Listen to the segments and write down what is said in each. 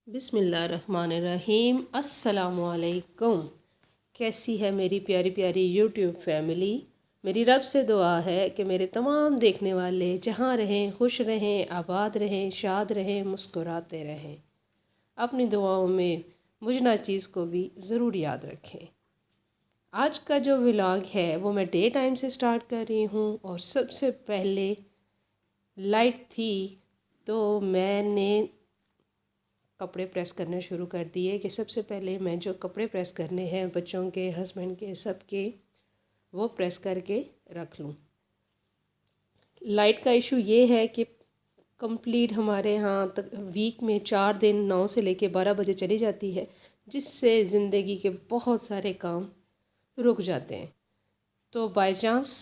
बिस्मिल्लाहिर्रहमानिर्रहीम। अस्सलामुअलैकुम। कैसी है मेरी प्यारी प्यारी यूट्यूब फैमिली। मेरी रब से दुआ है कि मेरे तमाम देखने वाले जहाँ रहें खुश रहें, आबाद रहें, शाद रहें, मुस्कुराते रहें। अपनी दुआओं में मुझ नाचीज़ को भी ज़रूर याद रखें। आज का जो व्लॉग है वो मैं डे टाइम से स्टार्ट कर रही हूँ। और सबसे पहले लाइट थी तो मैंने कपड़े प्रेस करने शुरू कर दिए कि सबसे पहले मैं जो कपड़े प्रेस करने हैं बच्चों के, हस्बैंड के, सब के, वो प्रेस करके रख लूँ। लाइट का इशू ये है कि कंप्लीट हमारे यहाँ तक वीक में 4 दिन 9 से लेके 12 बजे चली जाती है, जिससे ज़िंदगी के बहुत सारे काम रुक जाते हैं। तो बाय चांस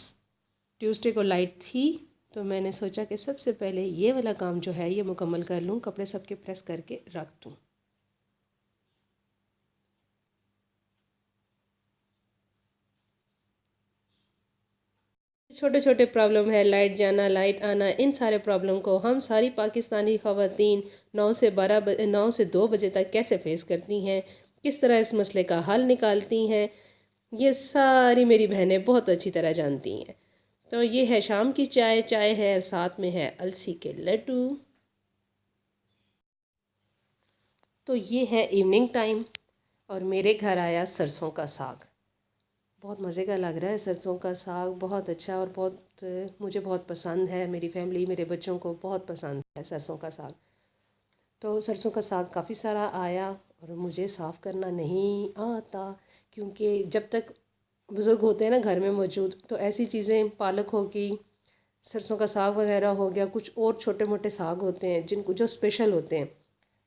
ट्यूसडे को लाइट थी तो मैंने सोचा कि सबसे पहले ये वाला काम जो है ये मुकम्मल कर लूँ, कपड़े सबके प्रेस करके रख दूँ। छोटे छोटे प्रॉब्लम है, लाइट जाना, लाइट आना, इन सारे प्रॉब्लम को हम सारी पाकिस्तानी ख़वातीन 9 से 2 बजे तक कैसे फेस करती हैं, किस तरह इस मसले का हल निकालती हैं, ये सारी मेरी बहनें बहुत अच्छी तरह जानती हैं। तो ये है शाम की चाय, चाय है साथ में है अलसी के लड्डू। तो ये है इवनिंग टाइम और मेरे घर आया सरसों का साग। बहुत मज़े का लग रहा है सरसों का साग, बहुत अच्छा और मुझे बहुत पसंद है। मेरी फैमिली, मेरे बच्चों को बहुत पसंद है सरसों का साग। तो सरसों का साग काफ़ी सारा आया और मुझे साफ़ करना नहीं आता, क्योंकि जब तक बुज़ुर्ग होते हैं ना घर में मौजूद, तो ऐसी चीज़ें, पालक होगी, सरसों का साग वगैरह हो गया, कुछ और छोटे मोटे साग होते हैं जिनको जो स्पेशल होते हैं,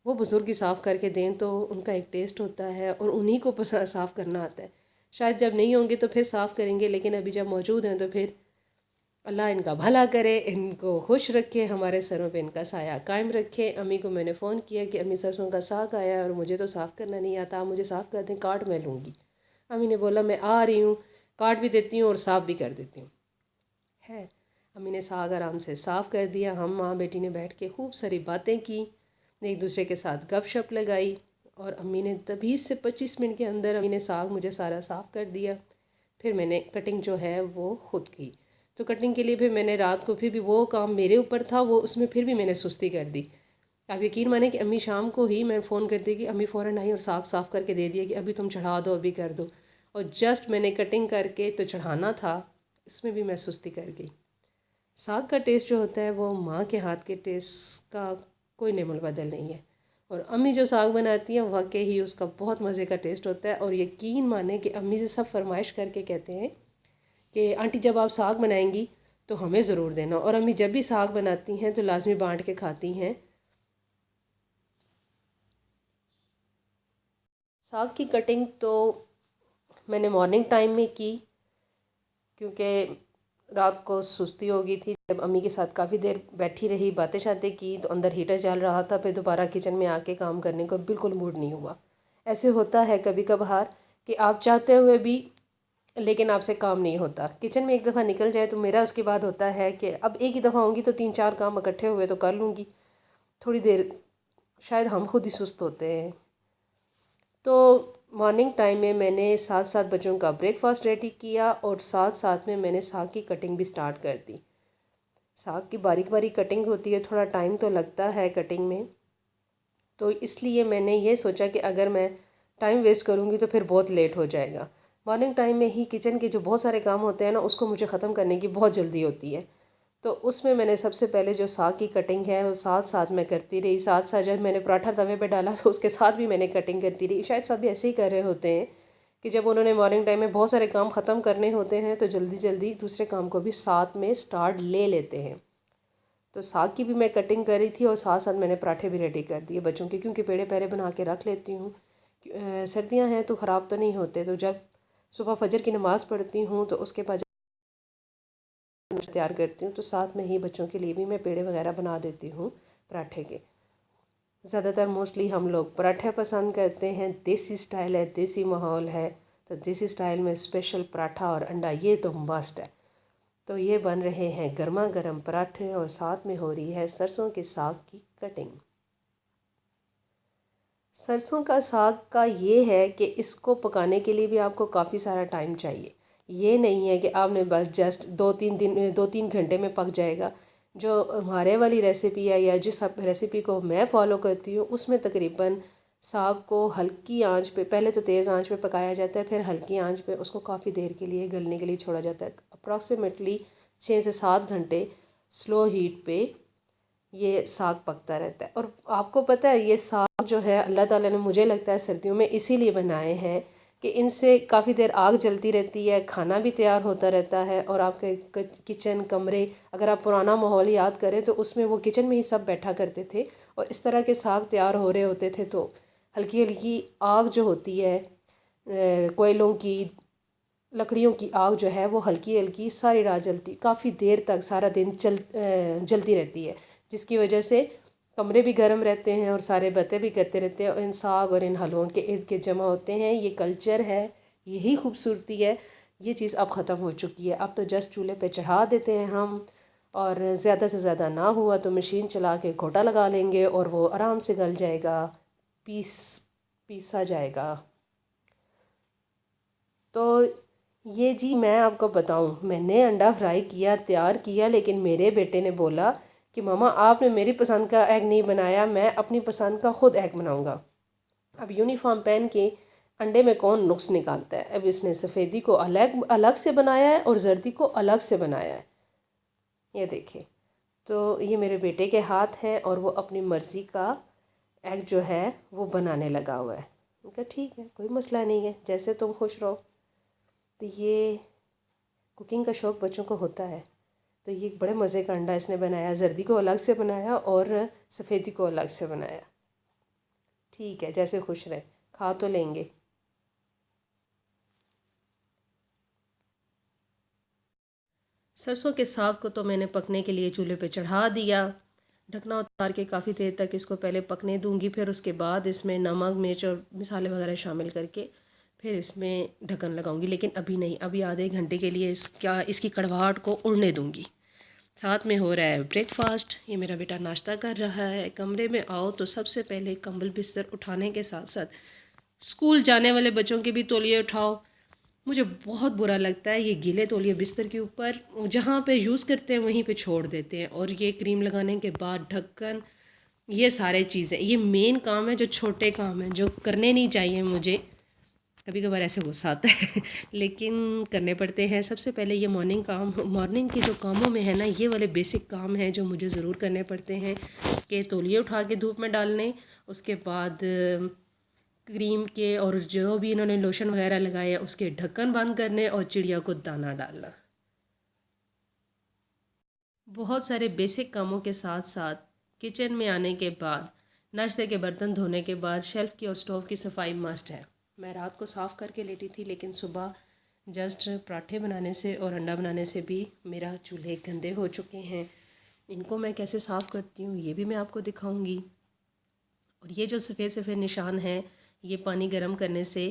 वो बुज़ुर्ग ही साफ़ करके दें तो उनका एक टेस्ट होता है और उन्हीं को साफ़ करना आता है। शायद जब नहीं होंगे तो फिर साफ़ करेंगे, लेकिन अभी जब मौजूद हैं तो फिर अल्लाह इनका भला करे, इनको खुश रखे, हमारे सरों पे इनका साया कायम रखे। अम्मी को मैंने फ़ोन किया कि अम्मी सरसों का साग आया और मुझे तो साफ़ करना नहीं आता, मुझे साफ़ कर दें, काट मैं लूँगी। अम्मी ने बोला मैं आ रही हूँ, काट भी देती हूँ और साफ़ भी कर देती हूँ। है, अम्मी ने साग आराम से साफ़ कर दिया। हम माँ बेटी ने बैठ के खूब सारी बातें की, एक दूसरे के साथ गपशप लगाई और अम्मी ने तभी से 25 मिनट के अंदर अम्मी ने साग मुझे सारा साफ़ कर दिया। फिर मैंने कटिंग जो है वो खुद की। तो कटिंग के लिए फिर मैंने रात को, फिर भी वो काम मेरे ऊपर था, वो उसमें फिर भी मैंने सुस्ती कर दी। आप यकीन माने कि अम्मी शाम को ही मैं फ़ोन कर दी कि अम्मी फ़ौरन आई और साग साफ़ करके दे दिया कि अभी तुम चढ़ा दो, अभी कर दो। और जस्ट मैंने कटिंग करके तो चढ़ाना था, इसमें भी मैं सुस्ती कर गई। साग का टेस्ट जो होता है वो माँ के हाथ के टेस्ट का कोई नेमल बदल नहीं है। और अम्मी जो साग बनाती हैं वाकई ही उसका बहुत मज़े का टेस्ट होता है। और यकीन माने कि अम्मी से सब फरमाइश करके कहते हैं कि आंटी जब आप साग बनाएंगी तो हमें ज़रूर देना। और अम्मी जब भी साग बनाती हैं तो लाजमी बांट के खाती हैं। साग की कटिंग तो मैंने मॉर्निंग टाइम में की, क्योंकि रात को सुस्ती हो गई थी। जब अम्मी के साथ काफ़ी देर बैठी रही, बातें शातें की, तो अंदर हीटर चल रहा था, फिर दोबारा किचन में आके काम करने को बिल्कुल मूड नहीं हुआ। ऐसे होता है कभी कभार कि आप चाहते हुए भी लेकिन आपसे काम नहीं होता। किचन में एक दफ़ा निकल जाए तो मेरा उसके बाद होता है कि अब एक ही दफ़ा होंगी तो 3-4 काम इकट्ठे हुए तो कर लूँगी। थोड़ी देर शायद हम खुद ही सुस्त होते हैं। तो मॉर्निंग टाइम में मैंने साथ साथ बच्चों का ब्रेकफास्ट रेडी किया और साथ साथ में मैंने साग की कटिंग भी स्टार्ट कर दी। साग की बारीक बारीक कटिंग होती है, थोड़ा टाइम तो लगता है कटिंग में, तो इसलिए मैंने ये सोचा कि अगर मैं टाइम वेस्ट करूँगी तो फिर बहुत लेट हो जाएगा। मॉर्निंग टाइम में ही किचन के जो बहुत सारे काम होते हैं ना, उसको मुझे ख़त्म करने की बहुत जल्दी होती है। तो उसमें मैंने सबसे पहले जो साग की कटिंग है वो साथ साथ मैं करती रही। साथ साथ जब मैंने पराठा तवे पे डाला तो उसके साथ भी मैंने कटिंग करती रही। शायद सभी ऐसे ही कर रहे होते हैं कि जब उन्होंने मॉर्निंग टाइम में बहुत सारे काम ख़त्म करने होते हैं तो जल्दी जल्दी दूसरे काम को भी साथ में स्टार्ट ले लेते हैं। तो साग की भी मैं कटिंग करी थी और साथ साथ मैंने पराठे भी रेडी कर दिए बच्चों के, क्योंकि पेड़े पैरे बना के रख लेती हूँ। सर्दियाँ हैं तो ख़राब तो नहीं होते। तो जब सुबह फजर की नमाज़ पढ़ती हूँ तो उसके बाद तैयार करती हूँ तो साथ में ही बच्चों के लिए भी मैं पेड़े वगैरह बना देती हूँ पराठे के। ज़्यादातर मोस्टली हम लोग पराठे पसंद करते हैं, देसी स्टाइल है, देसी माहौल है, तो देसी स्टाइल में स्पेशल पराठा और अंडा ये तो मस्ट है। तो ये बन रहे हैं गर्मा गर्म पराठे और साथ में हो रही है सरसों के साग की कटिंग। सरसों का साग का ये है कि इसको पकाने के लिए भी आपको काफ़ी सारा टाइम चाहिए। ये नहीं है कि आपने बस जस्ट 2-3 घंटे में पक जाएगा। जो हमारे वाली रेसिपी है या जिस रेसिपी को मैं फ़ॉलो करती हूँ उसमें तकरीबन साग को हल्की आंच पे, पहले तो तेज़ आंच पे पकाया जाता है, फिर हल्की आंच पे उसको काफ़ी देर के लिए गलने के लिए छोड़ा जाता है। अप्रॉक्सीमेटली 6 से 7 घंटे स्लो हीट पे ये साग पकता रहता है। और आपको पता है ये साग जो है अल्लाह ताला ने, मुझे लगता है, सर्दियों में इसीलिए बनाए हैं कि इनसे काफ़ी देर आग जलती रहती है, खाना भी तैयार होता रहता है। और आपके किचन कमरे, अगर आप पुराना माहौल याद करें तो उसमें वो किचन में ही सब बैठा करते थे और इस तरह के साग तैयार हो रहे होते थे तो हल्की हल्की आग जो होती है, कोयलों की, लकड़ियों की आग जो है वो हल्की हल्की सारी रात जलती, काफ़ी देर तक सारा दिन जलती रहती है, जिसकी वजह से कमरे भी गर्म रहते हैं और सारे बातें भी करते रहते हैं और इन साग और इन हलवों के इर्द गिर्द जमा होते हैं। ये कल्चर है, यही खूबसूरती है। ये चीज़ अब ख़त्म हो चुकी है। अब तो जस्ट चूल्हे पे चढ़ा देते हैं हम, और ज़्यादा से ज़्यादा ना हुआ तो मशीन चला के घोटा लगा लेंगे और वो आराम से गल जाएगा, पीस पीसा जाएगा। तो ये जी मैं आपको बताऊं, मैंने अंडा फ्राई किया, तैयार किया, लेकिन मेरे बेटे ने बोला कि मम्मा आपने मेरी पसंद का एग नहीं बनाया, मैं अपनी पसंद का ख़ुद एग बनाऊंगा। अब यूनिफॉर्म पहन के अंडे में कौन नुक्स निकालता है। अब इसने सफ़ेदी को अलग अलग से बनाया है और जर्दी को अलग से बनाया है। ये देखिए, तो ये मेरे बेटे के हाथ है और वो अपनी मर्ज़ी का एग जो है वो बनाने लगा हुआ है। उनका ठीक है, कोई मसला नहीं है, जैसे तुम खुश रहो। तो ये कुकिंग का शौक़ बच्चों को होता है। तो ये बड़े मज़े का अंडा इसने बनाया, जर्दी को अलग से बनाया और सफ़ेदी को अलग से बनाया। ठीक है, जैसे खुश रहे, खा तो लेंगे। सरसों के साग को तो मैंने पकने के लिए चूल्हे पे चढ़ा दिया। ढकना उतार के काफ़ी देर तक इसको पहले पकने दूंगी, फिर उसके बाद इसमें नमक मिर्च और मसाले वगैरह शामिल करके फिर इसमें ढक्कन लगाऊंगी। लेकिन अभी नहीं, अभी आधे घंटे के लिए इसकी कड़वाहट को उड़ने दूंगी। साथ में हो रहा है ब्रेकफास्ट। ये मेरा बेटा नाश्ता कर रहा है। कमरे में आओ तो सबसे पहले कंबल बिस्तर उठाने के साथ साथ स्कूल जाने वाले बच्चों के भी तौलिए उठाओ। मुझे बहुत बुरा लगता है ये गीले तौलिए बिस्तर के ऊपर जहाँ पे यूज़ करते हैं वहीं पे छोड़ देते हैं, और ये क्रीम लगाने के बाद ढक्कन, ये सारे चीज़ें, ये मेन काम है जो छोटे काम हैं जो करने नहीं चाहिए मुझे। कभी कभार ऐसे गुस्सा आता है लेकिन करने पड़ते हैं। सबसे पहले ये मॉर्निंग के जो कामों में है ना, ये वाले बेसिक काम हैं जो मुझे ज़रूर करने पड़ते हैं कि तौलिए उठा के धूप में डालने, उसके बाद क्रीम के और जो भी इन्होंने लोशन वगैरह लगाए हैं उसके ढक्कन बंद करने और चिड़िया को दाना डालना। बहुत सारे बेसिक कामों के साथ साथ किचन में आने के बाद, नाश्ते के बर्तन धोने के बाद शेल्फ़ की और स्टोव की सफाई मस्ट है। मैं रात को साफ़ करके लेटी थी, लेकिन सुबह जस्ट पराठे बनाने से और अंडा बनाने से भी मेरा चूल्हे गंदे हो चुके हैं। इनको मैं कैसे साफ़ करती हूँ ये भी मैं आपको दिखाऊंगी। और ये जो सफ़ेद सफ़ेद निशान है, ये पानी गर्म करने से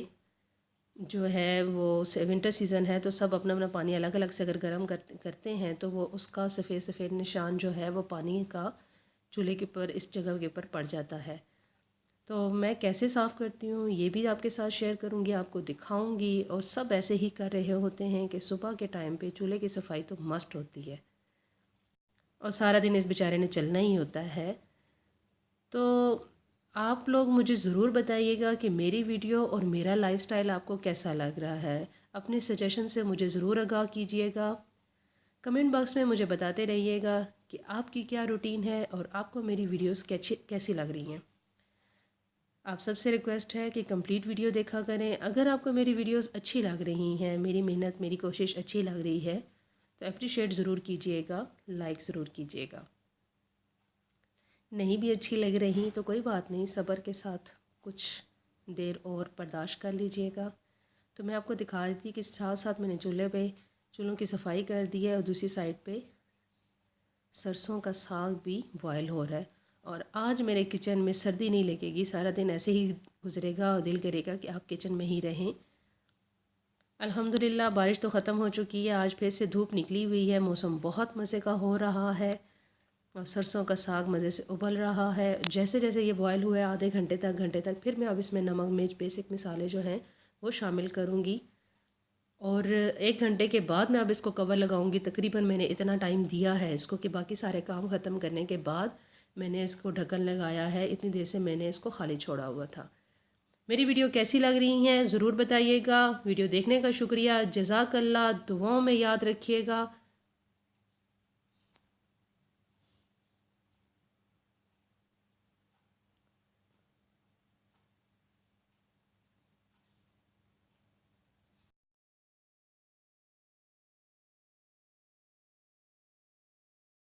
जो है वो विंटर सीज़न है तो सब अपना अपना पानी अलग अलग से अगर गर्म करते हैं तो वो उसका सफ़ेद सफ़ेद निशान जो है वो पानी का चूल्हे के ऊपर, इस जगह के ऊपर पड़ जाता है। तो मैं कैसे साफ़ करती हूँ ये भी आपके साथ शेयर करूँगी, आपको दिखाऊँगी। और सब ऐसे ही कर रहे होते हैं कि सुबह के टाइम पे चूल्हे की सफाई तो मस्ट होती है और सारा दिन इस बेचारे ने चलना ही होता है। तो आप लोग मुझे ज़रूर बताइएगा कि मेरी वीडियो और मेरा लाइफस्टाइल आपको कैसा लग रहा है। अपने सजेशन से मुझे ज़रूर आगाह कीजिएगा। कमेंट बॉक्स में मुझे बताते रहिएगा कि आपकी क्या रूटीन है और आपको मेरी वीडियोस कैसी लग रही हैं। आप सबसे रिक्वेस्ट है कि कंप्लीट वीडियो देखा करें। अगर आपको मेरी वीडियोस अच्छी लग रही हैं, मेरी मेहनत, मेरी कोशिश अच्छी लग रही है तो अप्रिशिएट ज़रूर कीजिएगा, लाइक ज़रूर कीजिएगा। नहीं भी अच्छी लग रही तो कोई बात नहीं, सब्र के साथ कुछ देर और बर्दाश्त कर लीजिएगा। तो मैं आपको दिखा रही थी कि साथ साथ मैंने चूल्हों की सफाई कर दी है और दूसरी साइड पे सरसों का साग भी बॉयल हो रहा है। और आज मेरे किचन में सर्दी नहीं लगेगी, सारा दिन ऐसे ही गुजरेगा और दिल करेगा कि आप किचन में ही रहें। अल्हम्दुलिल्लाह बारिश तो ख़त्म हो चुकी है, आज फिर से धूप निकली हुई है, मौसम बहुत मज़े का हो रहा है। और सरसों का साग मज़े से उबल रहा है। जैसे जैसे ये बॉयल हुआ है आधे घंटे तक फिर मैं अब इसमें नमक मिर्च बेसिक मसाले जो हैं वो शामिल करूँगी। और 1 घंटे के बाद मैं अब इसको कवर लगाऊंगी। तकरीबन मैंने इतना टाइम दिया है इसको कि बाकी सारे काम ख़त्म करने के बाद मैंने इसको ढक्कन लगाया है। इतनी देर से मैंने इसको खाली छोड़ा हुआ था। मेरी वीडियो कैसी लग रही हैं ज़रूर बताइएगा। वीडियो देखने का शुक्रिया। जज़ाकल्लाह। दुआओं में याद रखिएगा।